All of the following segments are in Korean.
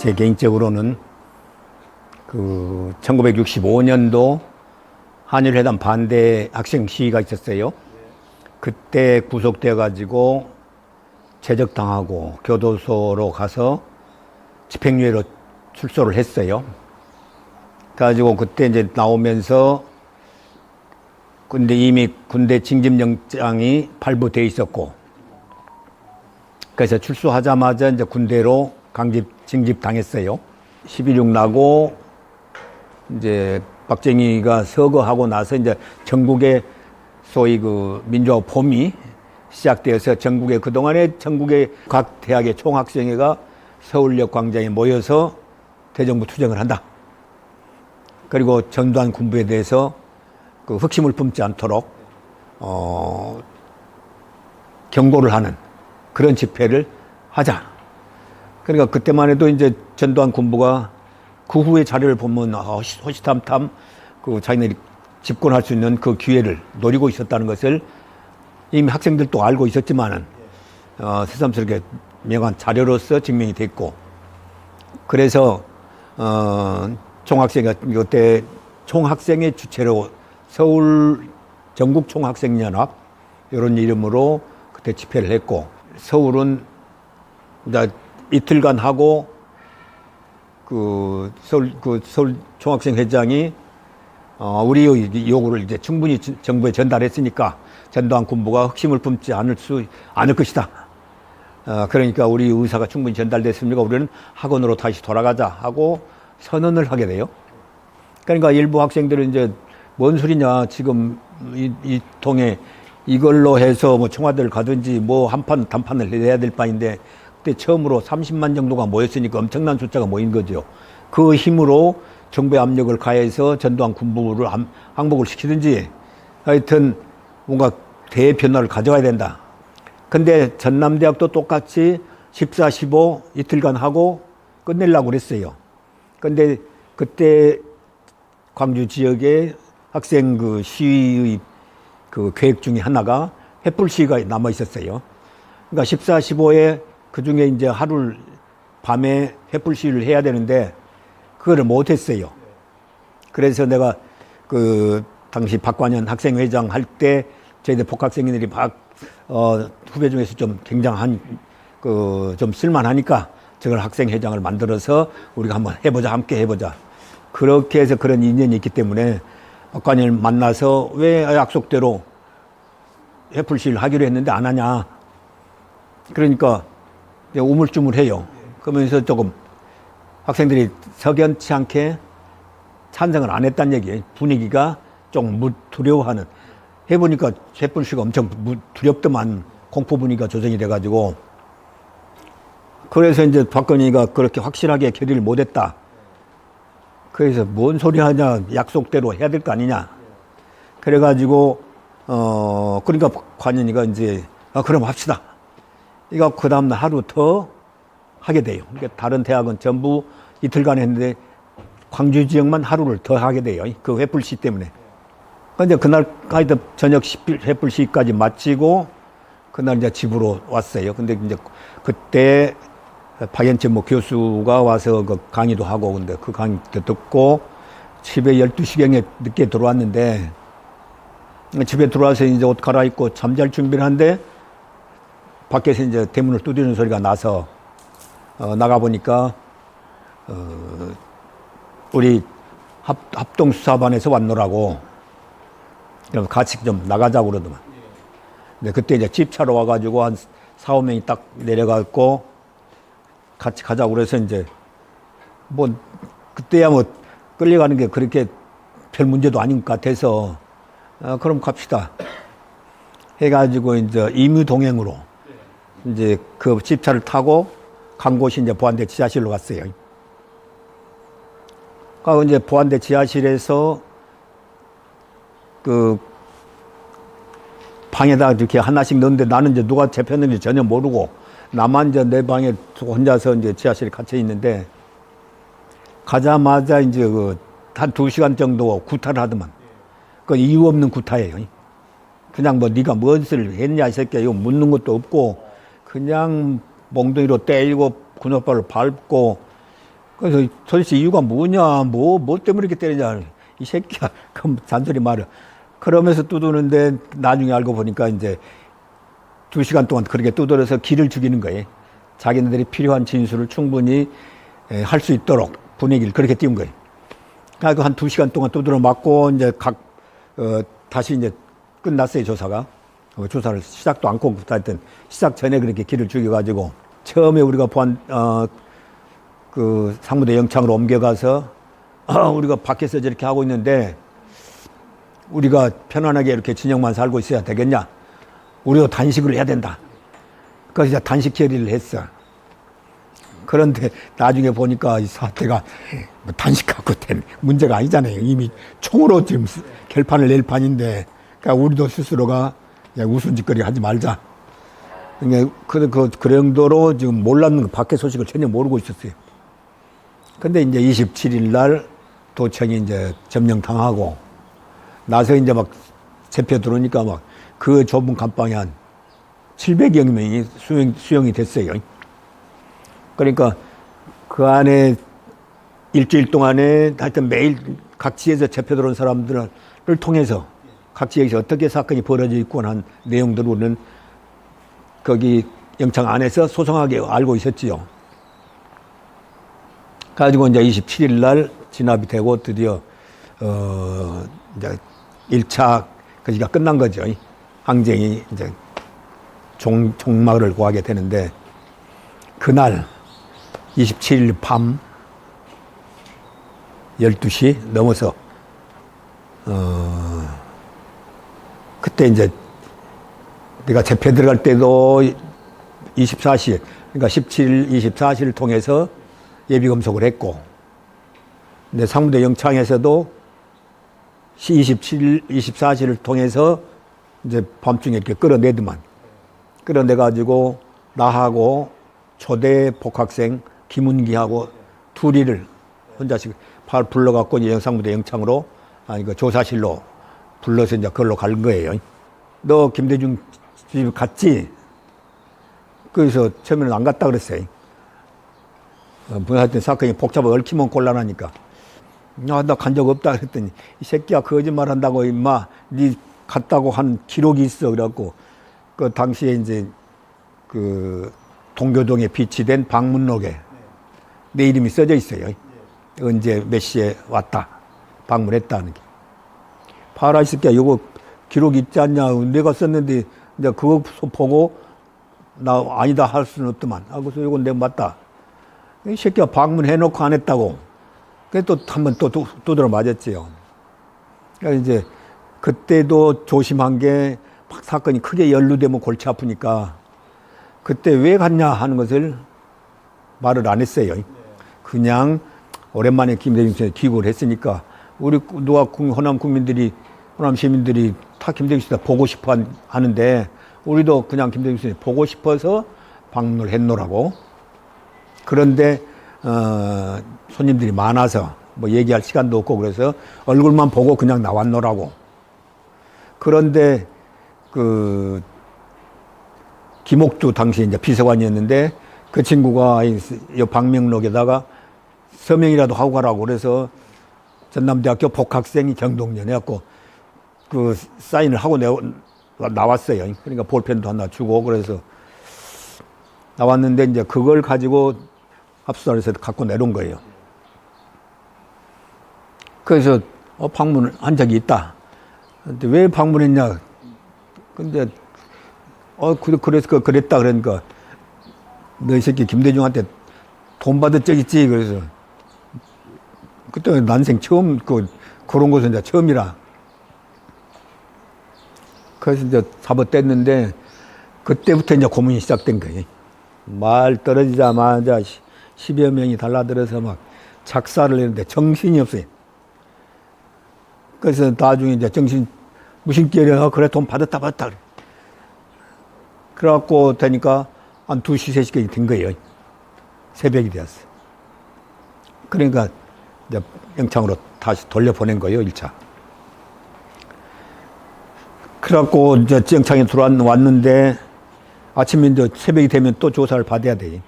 제 개인적으로는 1965년도 한일회담 반대 학생 시위가 있었어요. 그때 구속돼 가지고 제적당하고 교도소로 가서 집행유예로 출소를 했어요. 그래가지고 그때 이제 나오면서 근데 이미 군대 징집영장이 발부돼 있었고, 그래서 출소하자마자 이제 군대로 징집 당했어요. 11.6 나고 이제 박정희가 서거하고 나서 이제 전국에 소위 그 민주화 봄이 시작되어서 전국에 그동안에 전국의 각 대학의 총학생회가 서울역 광장에 모여서 대정부 투쟁을 한다. 그리고 전두환 군부에 대해서 그 흑심을 품지 않도록 경고를 하는 그런 집회를 하자. 그러니까 그때만 해도 이제 전두환 군부가 그 후의 자료를 보면 호시탐탐 그 자기네들이 집권할 수 있는 그 기회를 노리고 있었다는 것을 이미 학생들도 알고 있었지만은 새삼스럽게 명한 자료로서 증명이 됐고, 그래서 총학생이 그때 총학생의 주체로 서울 전국 총학생연합 이런 이름으로 그때 집회를 했고, 서울은 이제 이틀간 하고 서울 총학생회장이 우리의 요구를 이제 충분히 정부에 전달했으니까 전두환 군부가 흑심을 품지 않을 것이다. 그러니까 우리 의사가 충분히 전달됐으니까 우리는 학원으로 다시 돌아가자 하고 선언을 하게 돼요. 그러니까 일부 학생들은 이제 뭔 소리냐, 지금 이 통에 이걸로 해서 뭐 청와대를 가든지 뭐 단판을 해야 될 바인데, 그때 처음으로 30만 정도가 모였으니까 엄청난 숫자가 모인 거죠. 그 힘으로 정부의 압력을 가해서 전두환 군부를 항복을 시키든지 하여튼 뭔가 대변화를 가져와야 된다. 근데 전남대학도 똑같이 14, 15 이틀간 하고 끝내려고 그랬어요. 근데 그때 광주 지역의 학생 그 시위의 그 계획 중에 하나가 횃불 시위가 남아 있었어요. 그러니까 14, 15에 그 중에 이제 하루 밤에 횃불 시위를 해야 되는데 그거를 못 했어요. 그래서 내가 그 당시 박관현 학생회장 할 때 저희들 복학생들이 후배 중에서 좀 굉장한 좀 쓸만하니까 저걸 학생회장을 만들어서 우리가 한번 해보자, 함께 해보자. 그렇게 해서 그런 인연이 있기 때문에 박관현을 만나서 왜 약속대로 횃불 시위를 하기로 했는데 안 하냐. 그러니까 우물쭈물해요. 그러면서 조금 학생들이 석연치 않게 찬성을 안 했다는 얘기예요. 분위기가 좀 두려워하는. 해보니까 횃불 시위가 엄청 두렵더만 공포 분위기가 조성이 돼가지고, 그래서 이제 박건희가 그렇게 확실하게 결의를 못했다. 그래서 뭔 소리 하냐, 약속대로 해야 될 거 아니냐. 그래가지고 그러니까 관현이가 이제 그럼 합시다. 이거 그 다음날 하루 더 하게 돼요. 그러니까 다른 대학은 전부 이틀간 했는데 광주 지역만 하루를 더 하게 돼요. 그 횃불 시위 때문에. 근데 그날 하여튼 저녁 횃불 시위까지 마치고 그날 이제 집으로 왔어요. 근데 이제 그때 박연천 뭐 교수가 와서 그 강의도 하고, 근데 그 강의도 듣고 집에 12시경에 늦게 들어왔는데, 집에 들어와서 이제 옷 갈아입고 잠잘 준비를 하는데 밖에서 이제 대문을 두드리는 소리가 나서 나가보니까 우리 합동수사반에서 왔노라고, 그래서 같이 좀 나가자고 그러더만. 근데 그때 이제 집차로 와가지고 한 4, 5명이 딱 내려갔고 같이 가자고 그래서 이제 뭐 그때야 뭐 끌려가는 게 그렇게 별 문제도 아닌 것 같아서 그럼 갑시다 해가지고 이제 임의동행으로 이제 그 집차를 타고 간 곳이 이제 보안대 지하실로 갔어요. 그러니까 이제 보안대 지하실에서 그 방에다 이렇게 하나씩 넣는데 나는 이제 누가 잡혔는지 전혀 모르고 나만 이제 내 방에 혼자서 이제 지하실에 갇혀 있는데, 가자마자 이제 한 2시간 정도 구타를 하더만. 그 이유 없는 구타예요. 그냥 뭐 네가 무엇을 했냐 이 새끼야 이거 묻는 것도 없고 그냥 몽둥이로 때리고 군홧발로 밟고 그래서 도대체 이유가 뭐냐, 뭐 때문에 이렇게 때리냐. 이 새끼야. 그럼 잔소리 말이야. 그러면서 두드는데 나중에 알고 보니까 이제 2시간 동안 그렇게 두드려서 기를 죽이는 거예요. 자기네들이 필요한 진술을 충분히 할 수 있도록 분위기를 그렇게 띄운 거예요. 그러니까 한 2시간 동안 두드려 맞고 이제 다시 이제 끝났어요, 조사가. 조사를 시작도 않고 하여튼 시작 전에 그렇게 기를 죽여가지고 처음에 우리가 그 상무대 영창으로 옮겨가서 우리가 밖에서 저렇게 하고 있는데 우리가 편안하게 이렇게 진영만 살고 있어야 되겠냐? 우리도 단식을 해야 된다. 그래서 이제 단식 결의를 했어. 그런데 나중에 보니까 이 사태가 뭐 단식하고 된 문제가 아니잖아요. 이미 총으로 지금 결판을 낼 판인데, 그러니까 우리도 스스로가 우스운짓거리 하지 말자. 그러니까 그 정도로 지금 몰랐는 밖에 소식을 전혀 모르고 있었어요. 근데 이제 27일 날 도청이 이제 점령당하고 나서 이제 막 잡혀 들어오니까 막 그 좁은 감방에 한 700여 명이 수용이 됐어요. 그러니까 그 안에 일주일 동안에 하여튼 매일 각 지에서 잡혀 들어온 사람들을 통해서 각 지역에서 어떻게 사건이 벌어져 있고 한 내용들을 우리는 거기 영창 안에서 소상하게 알고 있었지요. 가지고 이제 27일 날 진압이 되고 드디어 이제 1차 거기가 끝난 거죠. 항쟁이 이제 종막을 고하게 되는데 그날 27일 밤 12시 넘어서 그때 이제 내가 재패 들어갈 때도 24시 그러니까 17일 24시를 통해서 예비 검속을 했고 근데 상무대 영창에서도 27일 24시를 통해서 이제 밤중에 이렇게 끌어내더만 끌어내가지고 나하고 초대 복학생 김은기하고 둘이를 혼자씩 불러갖고 이제 영상무대 영창으로 그 조사실로 불러서 이제 그걸로 갈 거예요. 너 김대중 집 갔지? 그래서 처음에는 안 갔다 그랬어요. 하여튼 사건이 복잡하고 얽히면 곤란하니까. 나 간 적 없다 그랬더니 이 새끼야 거짓말 한다고 임마 니 갔다고 한 기록이 있어 그래갖고 그 당시에 이제 그 동교동에 비치된 방문록에 내 이름이 써져 있어요. 언제 몇 시에 왔다 방문했다는 게. 봐라 이 새끼야 이거 기록 있지 않냐 내가 썼는데 이제 그거 보고 나 아니다 할 수는 없더만. 그래서 이건 내가 맞다. 이 새끼야 방문해놓고 안 했다고. 그래서 또 한 번 또 두드려 맞았지요. 그러니까 이제 그때도 조심한 게 막 사건이 크게 연루되면 골치 아프니까 그때 왜 갔냐 하는 것을 말을 안 했어요. 그냥 오랜만에 김대중 씨한테 귀국을 했으니까 우리 누가 호남 국민들이 호남 시민들이 다 김대중 씨 보고 싶어 하는데 우리도 그냥 김대중 씨 보고 싶어서 방문을 했노라고. 그런데 손님들이 많아서 뭐 얘기할 시간도 없고 그래서 얼굴만 보고 그냥 나왔노라고. 그런데 그 김옥주 당시 이제 비서관이었는데 그 친구가 이 방명록에다가 서명이라도 하고 가라고 그래서 전남대학교 복학생이 경동년 해갖고 그 사인을 하고 나왔어요. 그러니까 볼펜도 하나 주고 그래서 나왔는데 이제 그걸 가지고 압수수색에서 갖고 내려온 거예요. 그래서 방문을 한 적이 있다. 근데 왜 방문했냐? 근데 그래서 그랬다 그러니까 너 이 새끼 김대중한테 돈 받은 적 있지? 그래서 그때 난생 처음 그런 것은 이제 처음이라. 그래서 이제 잡아뗐는데 그때부터 이제 고문이 시작된 거예요. 말 떨어지자마자 10여 명이 달라들어서 막 작사를 했는데 정신이 없어요. 그래서 나중에 이제 무심결에 그래 돈 받았다 그래. 그래갖고 되니까 한 2시, 3시까지 된 거예요. 새벽이 되었어요. 그러니까 이제 영창으로 다시 돌려보낸 거예요, 1차. 그래갖고 이제 영창에 들어왔는데 아침에 이제 새벽이 되면 또 조사를 받아야 돼.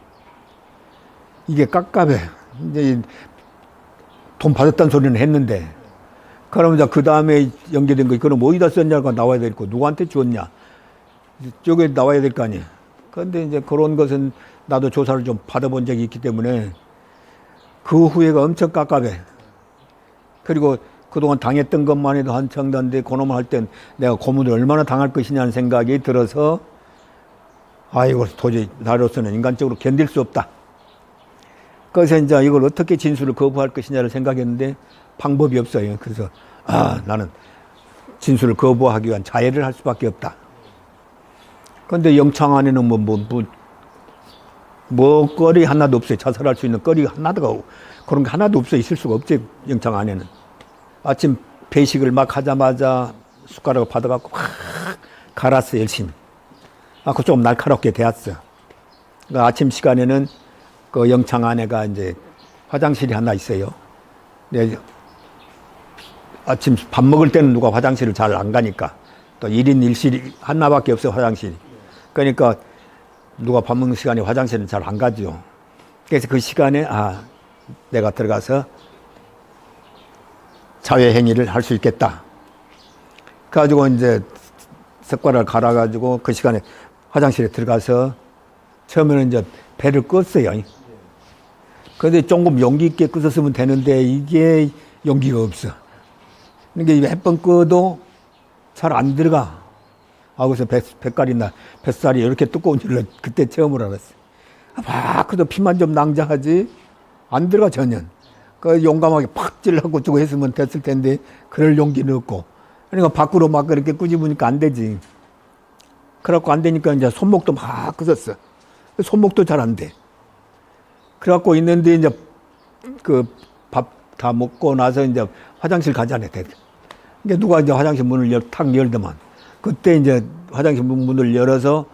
이게 깝깝해. 이제 돈 받았다는 소리는 했는데, 그러면 이제 그 다음에 연계된 거, 그럼 어디다 썼냐가 나와야 되고, 누구한테 줬냐. 이쪽에 나와야 될 거 아니에요. 그런데 이제 그런 것은 나도 조사를 좀 받아본 적이 있기 때문에 그 후회가 엄청 깝깝해. 그리고 그동안 당했던 것만 해도 한창 단데 그놈을 할 땐 내가 고문을 얼마나 당할 것이냐는 생각이 들어서 아이고 도저히 나로서는 인간적으로 견딜 수 없다. 그래서 이제 이걸 어떻게 진술을 거부할 것이냐를 생각했는데 방법이 없어요. 그래서 나는 진술을 거부하기 위한 자해를 할 수밖에 없다. 그런데 영창 안에는 거리 하나도 없어요. 자살할 수 있는 거리가 하나도 그런 게 하나도 없어. 있을 수가 없지. 영창 안에는. 아침 배식을 막 하자마자 숟가락을 받아갖고 확 갈았어. 열심히. 그 좀 날카롭게 대었어. 그러니까 아침 시간에는 그 영창 안에가 이제 화장실이 하나 있어요. 네, 아침 밥 먹을 때는 누가 화장실을 잘 안 가니까 또 1인 1실이 하나밖에 없어요. 화장실이. 그러니까 누가 밥 먹는 시간에 화장실은 잘 안 가죠. 그래서 그 시간에 내가 들어가서 자외 행위를 할 수 있겠다. 그래가지고 이제 숟가락을 갈아가지고 그 시간에 화장실에 들어가서 처음에는 이제 배를 껐어요. 그런데 조금 용기 있게 끄었으면 되는데 이게 용기가 없어. 그러니까 몇 번 꺼도 잘 안 들어가. 그래서 뱃살이나 뱃살이 이렇게 두꺼운 줄을 그때 처음으로 알았어. 그래도 피만 좀 낭자하지 안 들어가 전혀. 그 용감하게 팍 찔러갖고 주고 했으면 됐을 텐데 그럴 용기는 없고. 그러니까 밖으로 막 그렇게 꾸집으니까 안 되지. 그래갖고 안 되니까 이제 손목도 막 끄었어. 손목도 잘 안 돼. 그래갖고 있는데 이제 그 밥 다 먹고 나서 이제 화장실 가자네. 그러니까 누가 이제 화장실 문을 탁 열더만. 그때 이제 화장실 문을 열어서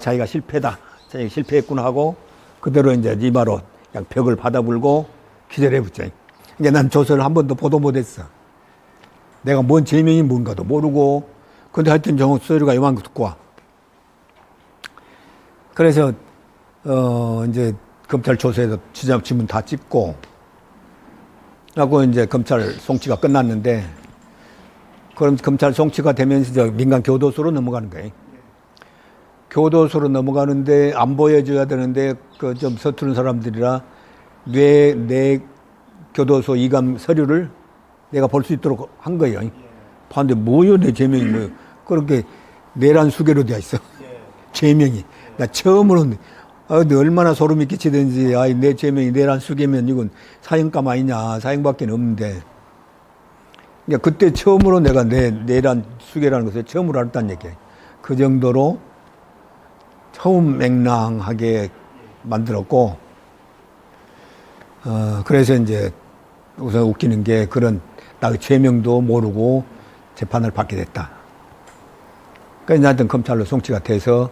자기가 실패다. 자기가 실패했구나 하고 그대로 이제 이마로 그냥 벽을 받아불고 기절해 붙자. 이제 난 조서를 한 번도 보도 못했어. 내가 뭔 죄명이 뭔가도 모르고 근데 하여튼 저 소리가 요만 거 듣고 와. 그래서 이제 검찰 조서에서 지문 다 찍고 하고 이제 검찰 송치가 끝났는데 그럼 검찰 송치가 되면서 저 민간 교도소로 넘어가는 거예요. 교도소로 넘어가는데 안 보여줘야 되는데 그 좀 서투른 사람들이라 내 교도소 이감 서류를 내가 볼 수 있도록 한 거예요. 봤는데 뭐요 내 제명이 뭐요. 그렇게 내란 수개로 되어 있어. 제명이. 나 처음으로는 얼마나 소름이 끼치든지 내 제명이 내란 수개면 이건 사형감 아니냐. 사형밖에 없는데. 그러니까 그때 처음으로 내가 내란 수개라는 것을 처음으로 알았다는 얘기예요. 그 정도로 처음 맹랑하게 만들었고 그래서 이제 우선 웃기는 게 그런 나의 죄명도 모르고 재판을 받게 됐다. 그러니까 하여튼 검찰로 송치가 돼서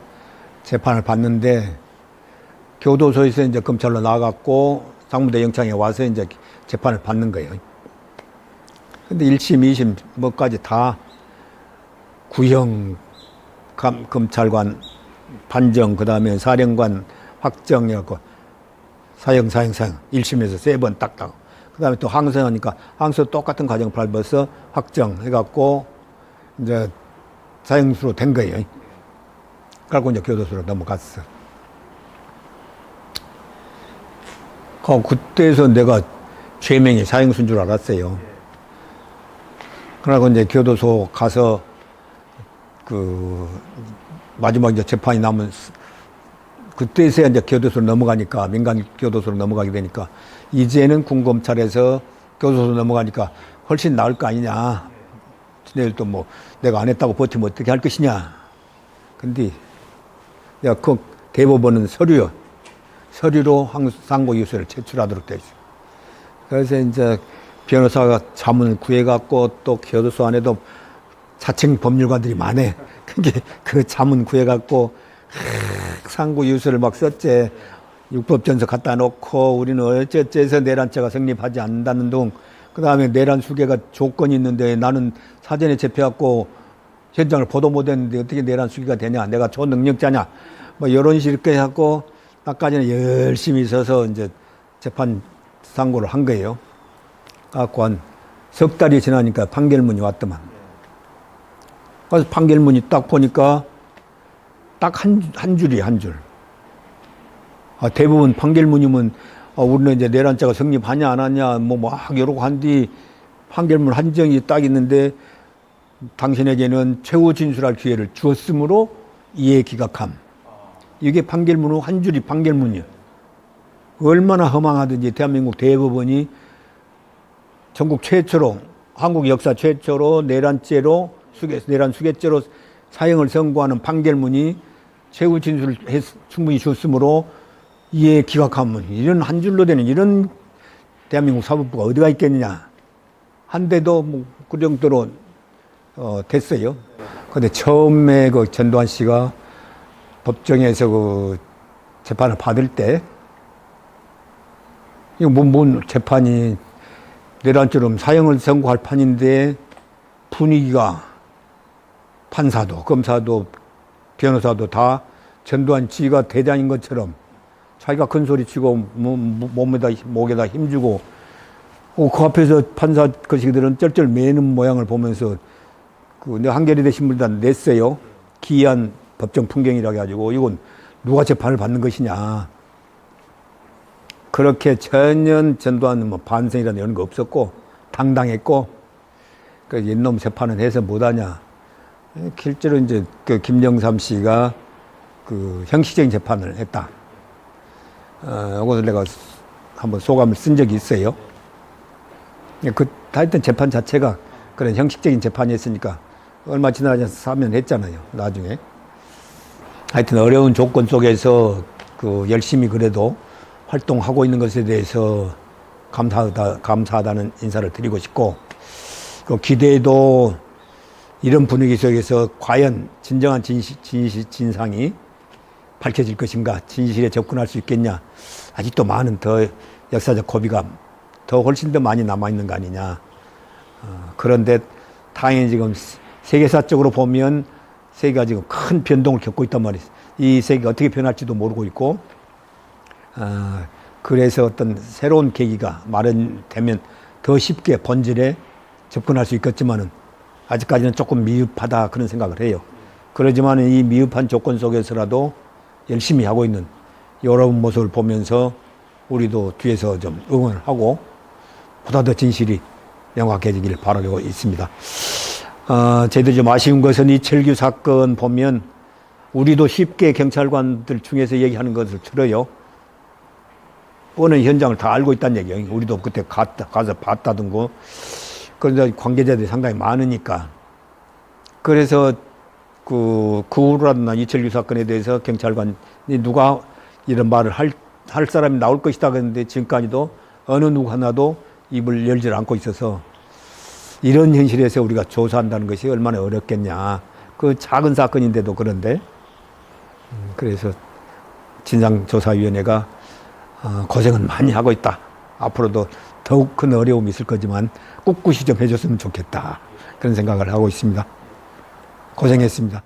재판을 받는데 교도소에서 이제 검찰로 나갔고 상무대 영창에 와서 이제 재판을 받는 거예요. 근데 1심, 2심 뭐까지 다 구형 검찰관 판정, 그 다음에 사령관 확정이었고 사형. 1심에서 3번 딱딱. 그 다음에 또 항소하니까 항소 똑같은 과정 밟아서 확정해갖고 이제 사형수로 된 거예요. 그래갖고 이제 교도소로 넘어갔어. 그때에서 내가 죄명이 사형수인 줄 알았어요. 그러고 이제 교도소 가서 마지막 이제 재판이 나면 그때서야 이제 교도소로 넘어가니까 민간 교도소로 넘어가게 되니까 이제는 군검찰에서 교도소로 넘어가니까 훨씬 나을 거 아니냐. 내일 또 뭐 내가 안 했다고 버티면 어떻게 할 것이냐. 근데 내가 그 대법원은 서류로 상고유서를 제출하도록 되어 있어요. 그래서 이제 변호사가 자문을 구해갖고 또 교도소 안에도 자칭 법률가들이 많아. 그게 그 자문 구해갖고 상고유서를 막 썼지. 육법전서 갖다 놓고 우리는 어째서 내란죄가 성립하지 않는다는 등 그 다음에 내란 수개가 조건이 있는데 나는 사전에 잡혀갖고 현장을 보도 못했는데 어떻게 내란 수개가 되냐. 내가 초능력자냐. 뭐 이런 식으로 해갖고 나까지는 열심히 서서 이제 재판 상고를 한 거예요. 갖고 한 석 달이 지나니까 판결문이 왔더만. 그래서 판결문이 딱 보니까 딱 한 줄이 한 줄. 대부분 판결문이면 우리는 이제 내란죄가 성립하냐 안 하냐 뭐 막 여러 한 뒤 판결문 한정이 딱 있는데 당신에게는 최후 진술할 기회를 주었으므로 이에 기각함. 이게 판결문 후 한 줄이 판결문이에요. 얼마나 허망하든지 대한민국 대법원이 전국 최초로 한국 역사 최초로 내란죄로 내란 수괴죄로 사형을 선고하는 판결문이 최후 진술을 충분히 줬으므로 이에 기각하면 이런 한 줄로 되는 이런 대한민국 사법부가 어디가 있겠느냐 한데도 뭐 그 정도로 됐어요. 근데 처음에 그 전두환 씨가 법정에서 그 재판을 받을 때 이거 뭔 재판이 내란처럼 사형을 선고할 판인데 분위기가 판사도 검사도 변호사도 다 전두환 씨가 대장인 것처럼 자기가 큰 소리 치고 목에다 힘주고 그 앞에서 판사 거시기들은 쩔쩔 매는 모양을 보면서 그 한겨레 신문에다 냈어요. 기이한 법정 풍경이라 해가지고 이건 누가 재판을 받는 것이냐. 그렇게 전혀 전두환은 뭐 반성이라는 이런 거 없었고 당당했고 그 옛놈 재판은 해서 못하냐. 실제로 이제 그 김영삼 씨가 그 형식적인 재판을 했다. 이것을 내가 한번 소감을 쓴 적이 있어요. 하여튼 재판 자체가 그런 형식적인 재판이었으니까 얼마 지나서 사면했잖아요. 나중에. 하여튼 어려운 조건 속에서 그 열심히 그래도 활동하고 있는 것에 대해서 감사하다는 인사를 드리고 싶고, 그 기대도 이런 분위기 속에서 과연 진정한 진상이 밝혀질 것인가, 진실에 접근할 수 있겠냐, 아직도 많은 더 역사적 고비가 더 훨씬 더 많이 남아있는 거 아니냐. 그런데 당연히 지금 세계사적으로 보면 세계가 지금 큰 변동을 겪고 있단 말이에요. 이 세계가 어떻게 변할지도 모르고 있고, 그래서 어떤 새로운 계기가 마련되면 더 쉽게 본질에 접근할 수 있겠지만은 아직까지는 조금 미흡하다 그런 생각을 해요. 그러지만 이 미흡한 조건 속에서라도 열심히 하고 있는 여러분 모습을 보면서 우리도 뒤에서 좀 응원을 하고 보다 더 진실이 명확해지길 바라고 있습니다. 저희들 좀 아쉬운 것은 이철규 사건 보면 우리도 쉽게 경찰관들 중에서 얘기하는 것을 들어요. 뻔한 현장을 다 알고 있다는 얘기예요. 우리도 그때 가서 봤다든가. 그런데 관계자들이 상당히 많으니까. 그래서 그 후라나 이철규 사건에 대해서 경찰관이 누가 이런 말을 할 사람이 나올 것이다 그랬는데 지금까지도 어느 누구 하나도 입을 열지 않고 있어서 이런 현실에서 우리가 조사한다는 것이 얼마나 어렵겠냐. 그 작은 사건인데도 그런데. 그래서 진상조사위원회가 고생은 많이 하고 있다. 앞으로도 더욱 큰 어려움이 있을 거지만 꿋꿋이 좀 해줬으면 좋겠다. 그런 생각을 하고 있습니다. 고생했습니다.